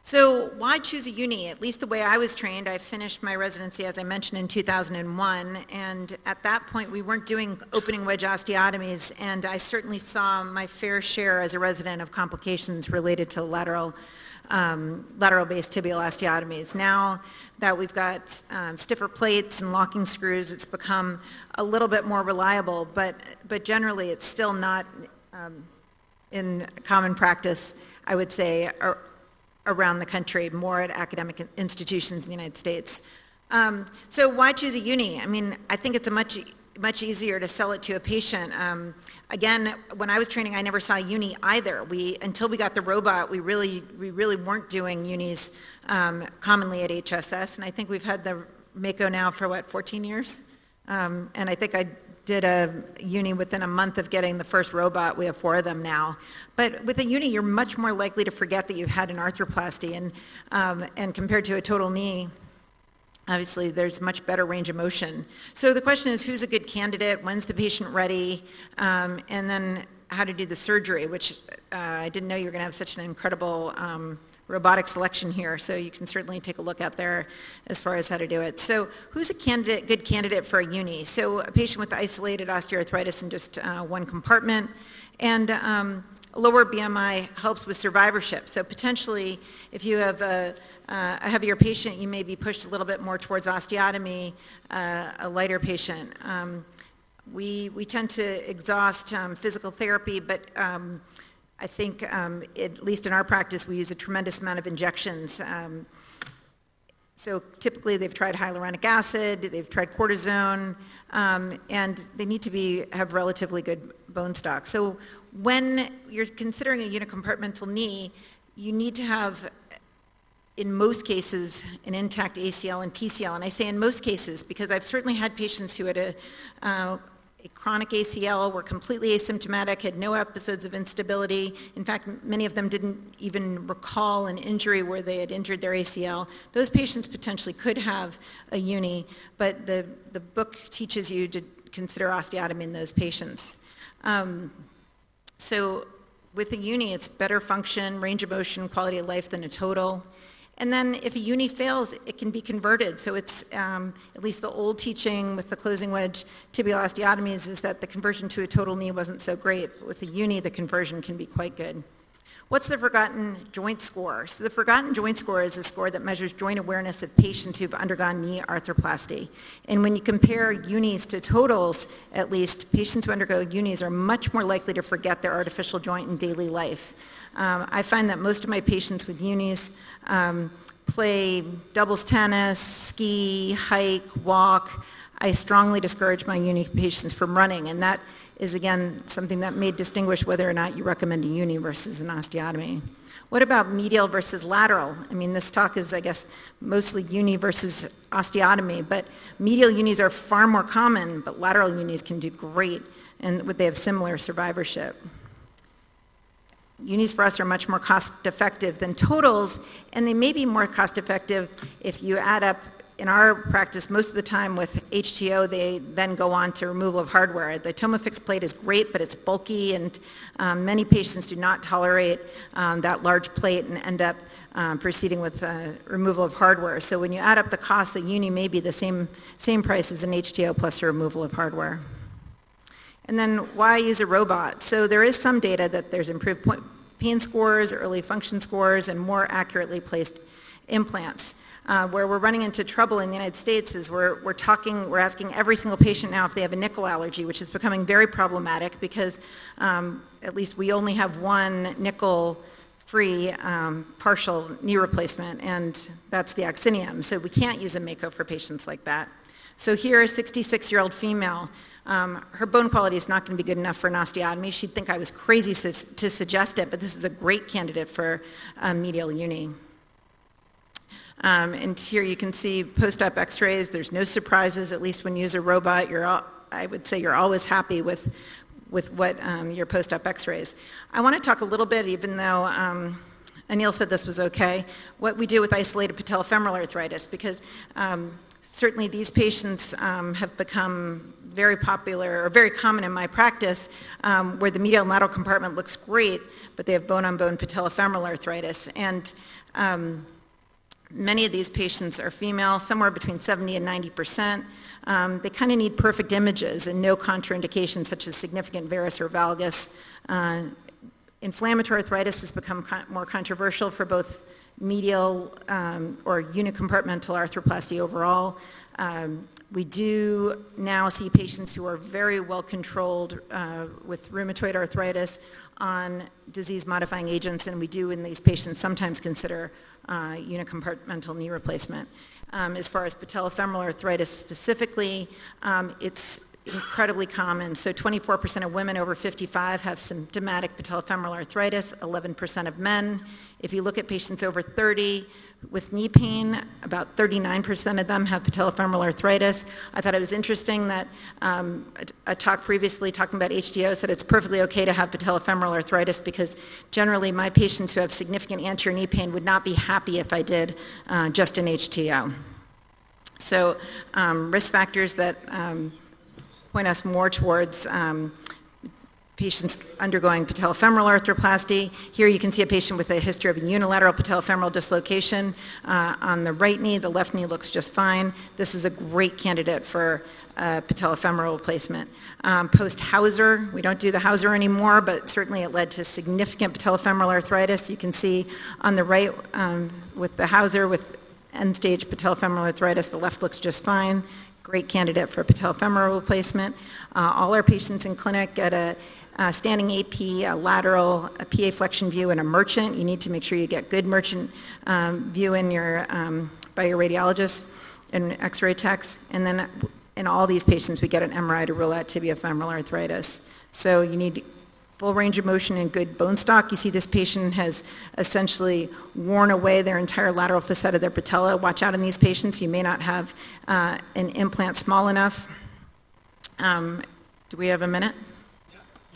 So why choose a uni? At least the way I was trained, I finished my residency, as I mentioned, in 2001, and at that point we weren't doing opening wedge osteotomies, and I certainly saw my fair share as a resident of complications related to lateral-based tibial osteotomies. Now that we've got stiffer plates and locking screws, it's become a little bit more reliable, but generally it's still not in common practice, I would say, around the country, more at academic institutions in the United States. So why choose a uni? I mean, I think it's much easier to sell it to a patient. Again, when I was training, I never saw a uni either. Until we got the robot, we really weren't doing unis commonly at HSS, and I think we've had the Mako now for, what, 14 years? And I think I did a uni within a month of getting the first robot. We have 4 of them now. But with a uni, you're much more likely to forget that you've had an arthroplasty, and compared to a total knee, obviously there's much better range of motion. So the question is, who's a good candidate? When's the patient ready? And then how to do the surgery, which I didn't know you were going to have such an incredible robotic selection here, so you can certainly take a look out there as far as how to do it. So who's a good candidate for a uni? So a patient with isolated osteoarthritis in just one compartment, and lower BMI helps with survivorship. So potentially, if you have a heavier patient, you may be pushed a little bit more towards osteotomy, a lighter patient. We tend to exhaust physical therapy, but I think, at least in our practice, we use a tremendous amount of injections. So typically they've tried hyaluronic acid, they've tried cortisone, and they need to have relatively good bone stock. So when you're considering a unicompartmental knee, you need to have, in most cases, an intact ACL and PCL. And I say in most cases because I've certainly had patients who had a chronic ACL, were completely asymptomatic, had no episodes of instability. In fact, many of them didn't even recall an injury where they had injured their ACL. Those patients potentially could have a uni, but the book teaches you to consider osteotomy in those patients. So with a uni, it's better function, range of motion, quality of life than a total. And then if a uni fails, it can be converted. So it's, at least the old teaching with the closing wedge tibial osteotomies is that the conversion to a total knee wasn't so great. But with a uni, the conversion can be quite good. What's the forgotten joint score? So the forgotten joint score is a score that measures joint awareness of patients who've undergone knee arthroplasty. And when you compare unis to totals, at least, patients who undergo unis are much more likely to forget their artificial joint in daily life. I find that most of my patients with unis play doubles tennis, ski, hike, walk. I strongly discourage my uni patients from running, and that is, again, something that may distinguish whether or not you recommend a uni versus an osteotomy. What about medial versus lateral? I mean, this talk is, I guess, mostly uni versus osteotomy, but medial unis are far more common, but lateral unis can do great, and they have similar survivorship. Unis for us are much more cost-effective than totals, and they may be more cost-effective if you add up, in our practice, most of the time with HTO, they then go on to removal of hardware. The Tomofix plate is great, but it's bulky, and many patients do not tolerate that large plate and end up proceeding with removal of hardware. So when you add up the cost, the uni may be the same price as an HTO plus the removal of hardware. And then why use a robot? So there is some data that there's improved pain scores, early function scores, and more accurately placed implants. Where we're running into trouble in the United States is we're asking every single patient now if they have a nickel allergy, which is becoming very problematic because at least we only have one nickel-free partial knee replacement, and that's the Oxinium. So we can't use a Mako for patients like that. So here, a 66-year-old female, her bone quality is not going to be good enough for an osteotomy. She'd think I was crazy to suggest it, but this is a great candidate for a medial uni. And here you can see post-op x-rays. There's no surprises, at least when you use a robot. I would say you're always happy with what your post-op x-rays. I want to talk a little bit, even though Anil said this was okay, what we do with isolated patellofemoral arthritis, because certainly these patients have become very popular or very common in my practice, where the medial and lateral compartment looks great, but they have bone-on-bone patellofemoral arthritis. And many of these patients are female, somewhere between 70 and 90%. They kind of need perfect images and no contraindications such as significant varus or valgus. Inflammatory arthritis has become more controversial for both medial or unicompartmental arthroplasty overall. We do now see patients who are very well controlled with rheumatoid arthritis on disease-modifying agents, and we do in these patients sometimes consider unicompartmental knee replacement. As far as patellofemoral arthritis specifically, it's incredibly common. So 24% of women over 55 have symptomatic patellofemoral arthritis, 11% of men. If you look at patients over 30 with knee pain, about 39% of them have patellofemoral arthritis. I thought it was interesting that a talk previously talking about HTO said it's perfectly okay to have patellofemoral arthritis because generally my patients who have significant anterior knee pain would not be happy if I did just an HTO. So risk factors that point us more towards patients undergoing patellofemoral arthroplasty. Here you can see a patient with a history of a unilateral patellofemoral dislocation on the right knee. The left knee looks just fine. This is a great candidate for patellofemoral replacement. Post-Hauser, we don't do the Hauser anymore, but certainly it led to significant patellofemoral arthritis. You can see on the right with the Hauser with end-stage patellofemoral arthritis, the left looks just fine. Great candidate for patellofemoral replacement. All our patients in clinic get a standing AP, a lateral, a PA flexion view, and a merchant. You need to make sure you get good merchant view in your, by your radiologist and x-ray techs. And then in all these patients, we get an MRI to rule out tibiofemoral arthritis. So you need full range of motion and good bone stock. You see this patient has essentially worn away their entire lateral facet of their patella. Watch out in these patients. You may not have an implant small enough. Do we have a minute?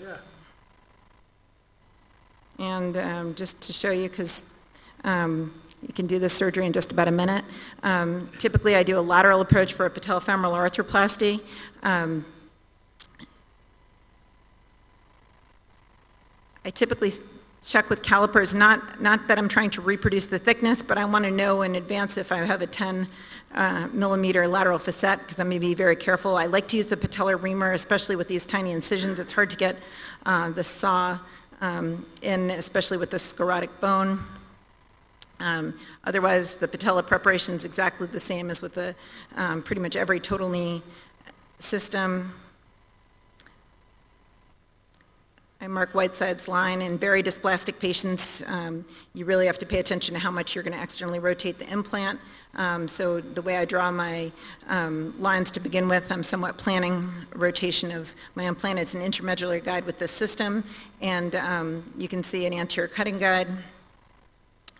Yeah. And just to show you, because you can do this surgery in just about a minute. Typically, I do a lateral approach for a patellofemoral arthroplasty. I typically check with calipers, not that I'm trying to reproduce the thickness, but I want to know in advance if I have a 10 millimeter lateral facet, because I'm going to be very careful. I like to use the patellar reamer, especially with these tiny incisions. It's hard to get the saw in, especially with the sclerotic bone. Otherwise, the patella preparation is exactly the same as with the pretty much every total knee system. I mark Whiteside's line. In very dysplastic patients, you really have to pay attention to how much you're going to externally rotate the implant. So the way I draw my lines to begin with, I'm somewhat planning rotation of my implant. It's an intramedullary guide with this system, and you can see an anterior cutting guide.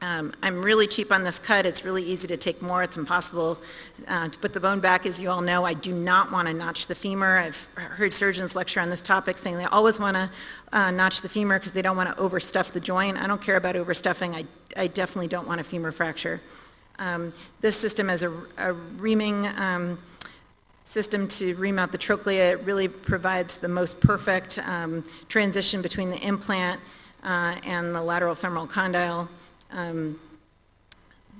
I'm really cheap on this cut. It's really easy to take more. It's impossible to put the bone back. As you all know, I do not want to notch the femur. I've heard surgeons lecture on this topic saying they always want to notch the femur because they don't want to overstuff the joint. I don't care about overstuffing. I definitely don't want a femur fracture. This system is a reaming system to ream out the trochlea. It really provides the most perfect transition between the implant and the lateral femoral condyle.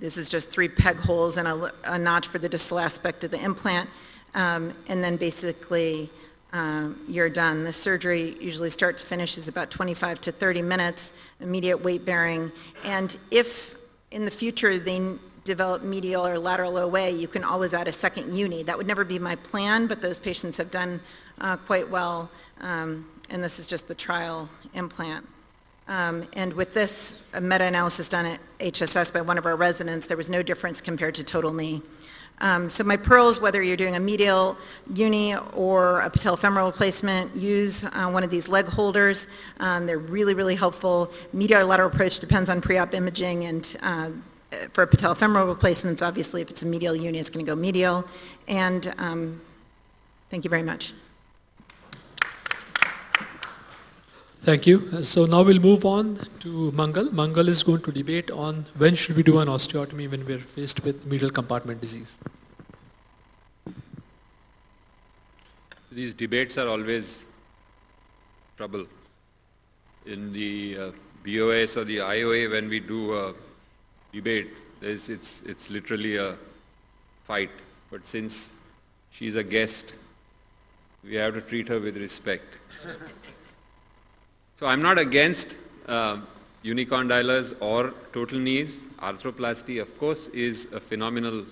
This is just 3 peg holes and a notch for the distal aspect of the implant, and then basically you're done. The surgery usually start to finish is about 25 to 30 minutes, immediate weight bearing, and if in the future they develop medial or lateral OA, you can always add a second uni. That would never be my plan, but those patients have done quite well, and this is just the trial implant. And with this, a meta-analysis done at HSS by one of our residents, there was no difference compared to total knee. So my pearls, whether you're doing a medial uni or a patellofemoral replacement, use one of these leg holders. They're really, really helpful. Medial or lateral approach depends on pre-op imaging, and for patellofemoral replacements, obviously, if it's a medial uni, it's going to go medial. And thank you very much. Thank you. So now we'll move on to Mangal. Mangal is going to debate on when should we do an osteotomy when we're faced with medial compartment disease. These debates are always trouble. In the BOS or the IOA, when we do a debate, it's literally a fight. But since she's a guest, we have to treat her with respect. So I'm not against unicondylers or total knees. Arthroplasty, of course, is a phenomenal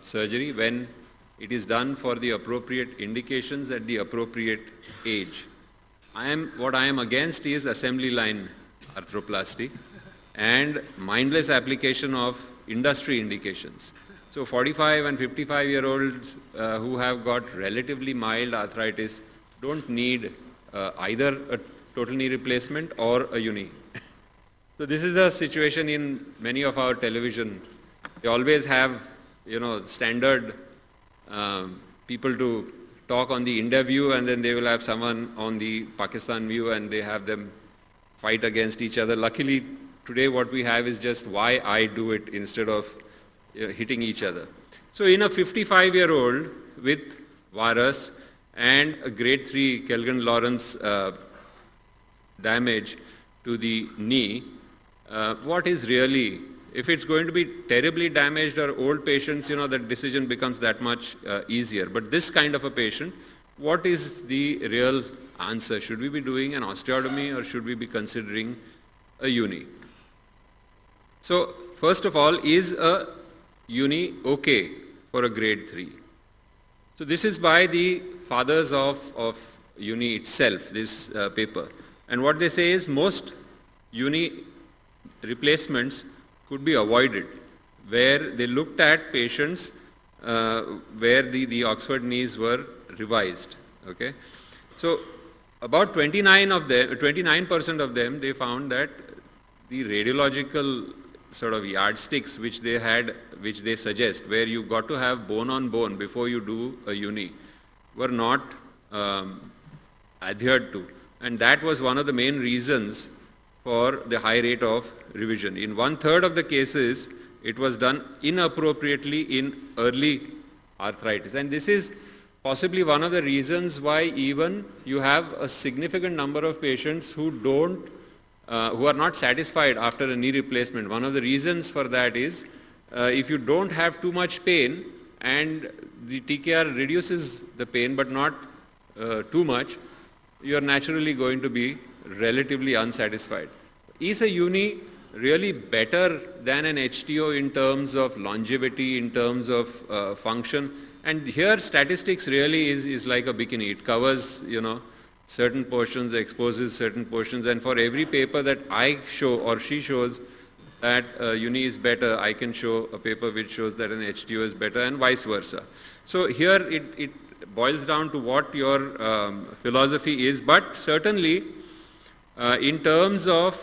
surgery when it is done for the appropriate indications at the appropriate age. What I am against is assembly line arthroplasty and mindless application of industry indications. So 45 and 55-year-olds who have got relatively mild arthritis don't need either a total knee replacement or a uni. So this is the situation in many of our television. They always have, standard people to talk on the India view, and then they will have someone on the Pakistan view, and they have them fight against each other. Luckily, today what we have is just why I do it instead of hitting each other. So in a 55-year-old with varus and a grade 3 Kellgren-Lawrence damage to the knee, what is really, if it's going to be terribly damaged or old patients, the decision becomes that much easier. But this kind of a patient, what is the real answer? Should we be doing an osteotomy or should we be considering a uni? So first of all, is a uni okay for a grade 3? So this is by the fathers of uni itself, this paper. And what they say is most uni replacements could be avoided, where they looked at patients where the Oxford knees were revised. Okay, so about 29% of them, they found that the radiological sort of yardsticks which they suggest, where you got to have bone on bone before you do a uni, were not adhered to, and that was one of the main reasons for the high rate of revision. In 1/3 of the cases, it was done inappropriately in early arthritis. And this is possibly one of the reasons why even you have a significant number of patients who are not satisfied after a knee replacement. One of the reasons for that is if you don't have too much pain and the TKR reduces the pain but not too much, you are naturally going to be relatively unsatisfied. Is a uni really better than an HTO in terms of longevity, in terms of function? And here statistics really is like a bikini. It covers, certain portions, exposes certain portions, and for every paper that I show or she shows that uni is better, I can show a paper which shows that an HTO is better, and vice versa. So here it boils down to what your philosophy is, but certainly in terms of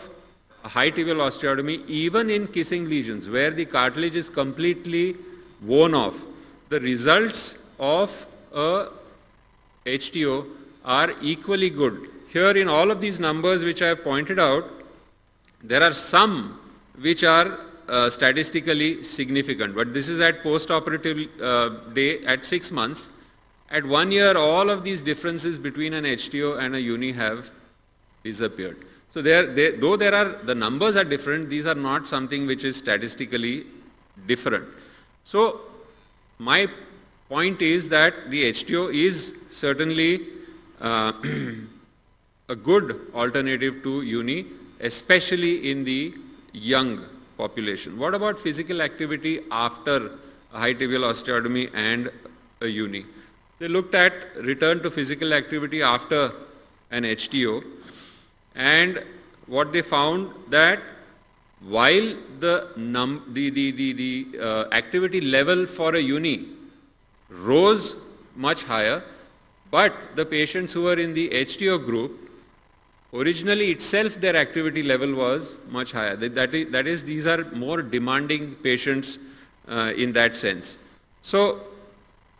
high tibial osteotomy, even in kissing lesions where the cartilage is completely worn off, the results of a HTO are equally good. Here in all of these numbers which I have pointed out, there are some which are statistically significant, but this is at post-operative day at 6 months. At 1 year, all of these differences between an HTO and a uni have disappeared. So though the numbers are different, these are not something which is statistically different. So my point is that the HTO is certainly a good alternative to uni, especially in the young population. What about physical activity after a high tibial osteotomy and a uni? They looked at return to physical activity after an HTO, and what they found that while the activity level for a uni rose much higher, but the patients who were in the HTO group, originally itself their activity level was much higher. That is, these are more demanding patients in that sense. So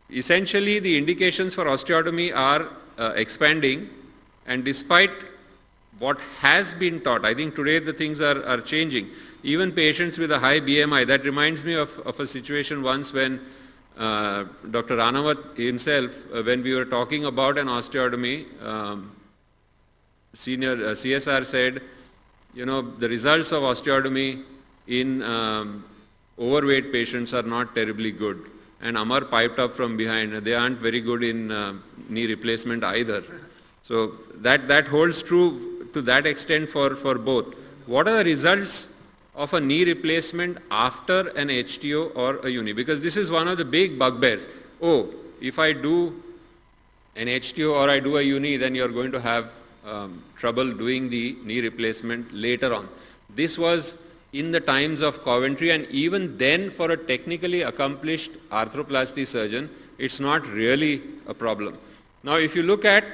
essentially the indications for osteotomy are expanding, and despite what has been taught, I think today the things are changing. Even patients with a high BMI, that reminds me of a situation once when Dr. Ranawat himself, when we were talking about an osteotomy, senior CSR said, the results of osteotomy in overweight patients are not terribly good. And Amar piped up from behind, they aren't very good in knee replacement either. So that holds true to that extent for both. What are the results of a knee replacement after an HTO or a uni? Because this is one of the big bugbears. Oh, if I do an HTO or I do a uni, then you're going to have trouble doing the knee replacement later on. This was in the times of Coventry, and even then for a technically accomplished arthroplasty surgeon, it's not really a problem. Now if you look at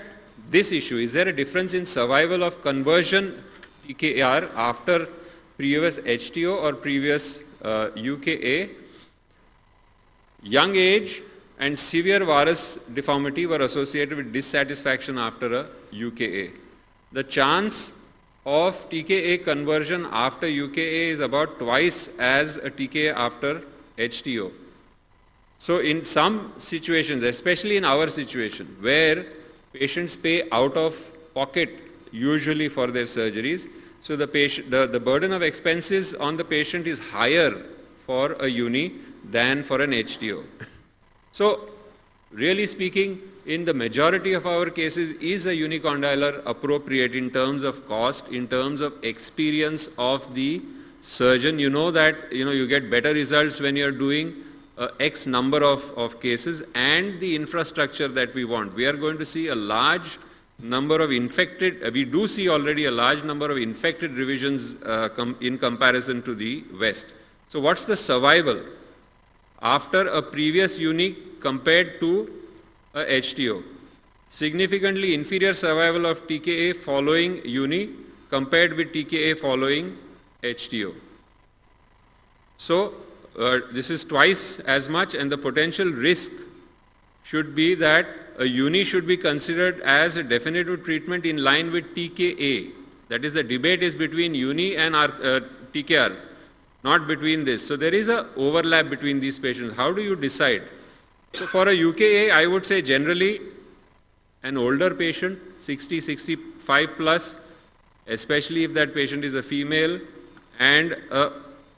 this issue, is there a difference in survival of conversion TKR after previous HTO or previous UKA? Young age and severe varus deformity were associated with dissatisfaction after a UKA. The chance of TKA conversion after UKA is about twice as a TKA after HTO. So in some situations, especially in our situation, where patients pay out of pocket usually for their surgeries, so the burden of expenses on the patient is higher for a uni than for an HTO. So really speaking, in the majority of our cases, is a unicondylar appropriate in terms of cost, in terms of experience of the surgeon? You know that you get better results when you're doing X number of cases, and the infrastructure that we want. We are going to see a large number of infected, we do see already a large number of infected revisions in comparison to the West. So what's the survival after a previous uni compared to a HTO? Significantly inferior survival of TKA following uni compared with TKA following HTO. So this is twice as much, and the potential risk should be that a uni should be considered as a definitive treatment in line with TKA. That is, the debate is between uni and TKR, not between this. So there is an overlap between these patients. How do you decide? So for a UKA, I would say generally an older patient, 60, 65 plus, especially if that patient is a female, and a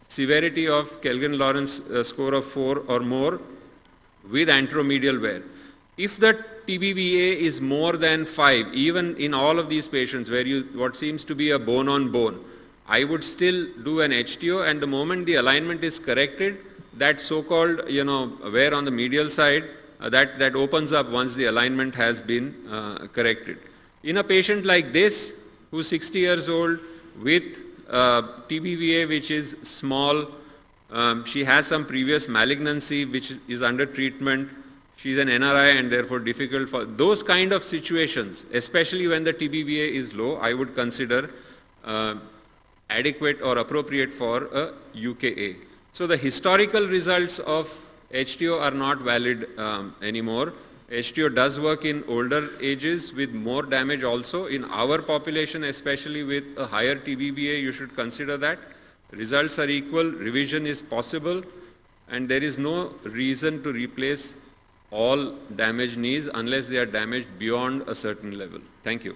severity of Kelvin-Lawrence score of 4 or more with anteromedial wear. If the TBVA is more than 5, even in all of these patients where what seems to be a bone on bone, I would still do an HTO, and the moment the alignment is corrected, that so-called wear on the medial side, that opens up once the alignment has been corrected. In a patient like this, who's 60 years old with TBVA which is small, she has some previous malignancy which is under treatment, she's an NRI and therefore difficult for those kind of situations, especially when the TBVA is low, I would consider adequate or appropriate for a UKA. So the historical results of HTO are not valid anymore. HTO does work in older ages with more damage also. In our population, especially with a higher TBVA, you should consider that. Results are equal, revision is possible, and there is no reason to replace all damaged knees unless they are damaged beyond a certain level. Thank you.